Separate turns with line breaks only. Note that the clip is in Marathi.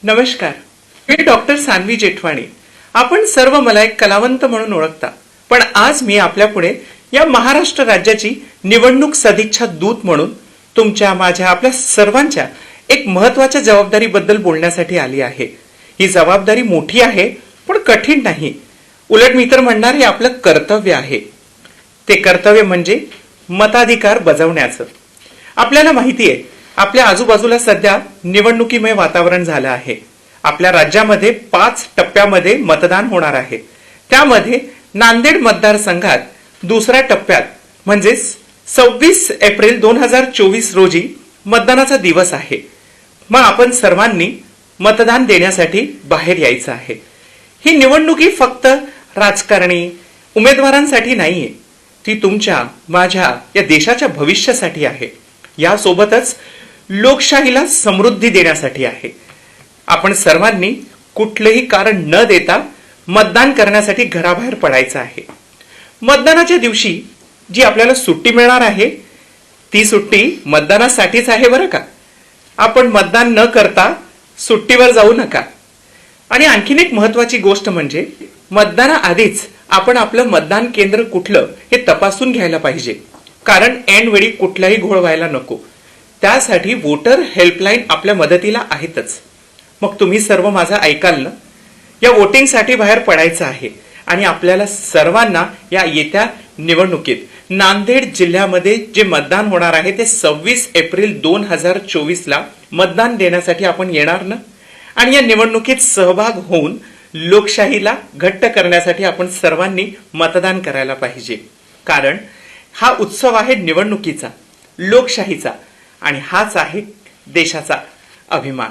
नमस्कार, मी डॉक्टर सान्वी जेठवाणी. आपण सर्व मला एक कलावंत म्हणून ओळखता, पण आज मी आपल्यापुढे या महाराष्ट्र राज्याची निवडणूक सदिच्छा दूत म्हणून तुमच्या, माझ्या, आपल्या सर्वांच्या एक महत्वाच्या जबाबदारीबद्दल बोलण्यासाठी आली आहे. ही जबाबदारी मोठी आहे, पण कठीण नाही. उलट मी तर म्हणणार हे आपलं कर्तव्य आहे. ते कर्तव्य म्हणजे मताधिकार बजावण्याचं. आपल्याला माहिती आहे, आपल्या आजूबाजूला सध्या निवडणुकीमय वातावरण झालं आहे. आपल्या राज्यामध्ये 5 टप्प्यामध्ये मतदान होणार आहे. त्यामध्ये नांदेड मतदारसंघात दुसऱ्या टप्प्यात म्हणजे 26 एप्रिल 2024 रोजी मतदानाचा दिवस आहे. मग आपण सर्वांनी मतदान देण्यासाठी बाहेर यायचं आहे. ही निवडणुकी फक्त राजकारणी उमेदवारांसाठी नाहीये, ती तुमच्या, माझ्या, या देशाच्या भविष्यासाठी आहे. यासोबतच लोकशाहीला समृद्धी देण्यासाठी आहे. आपण सर्वांनी कुठलेही कारण न देता मतदान करण्यासाठी घराबाहेर पडायचं आहे. मतदानाच्या दिवशी जी आपल्याला सुट्टी मिळणार आहे, ती सुट्टी मतदानासाठीच आहे बरं का. आपण मतदान न करता सुट्टीवर जाऊ नका. आणि आणखीन एक महत्वाची गोष्ट म्हणजे मतदानाआधीच आपण आपलं मतदान केंद्र कुठलं हे तपासून घ्यायला पाहिजे. कारण ऐनवेळी कुठलाही घोळ व्हायला नको. त्यासाठी वोटर हेल्पलाईन आपल्या मदतीला आहेतच. मग तुम्ही सर्व माझं ऐकाल ना. या वोटिंगसाठी बाहेर पडायचं आहे आणि आपल्याला सर्वांना या येत्या निवडणुकीत नांदेड जिल्ह्यामध्ये जे मतदान होणार आहे ते 26 एप्रिल 2024 ला मतदान देण्यासाठी आपण येणार ना. आणि या निवडणुकीत सहभाग होऊन लोकशाहीला घट्ट करण्यासाठी आपण सर्वांनी मतदान करायला पाहिजे. कारण हा उत्सव आहे निवडणुकीचा, लोकशाहीचा, आणि हाच आहे देशाचा अभिमान.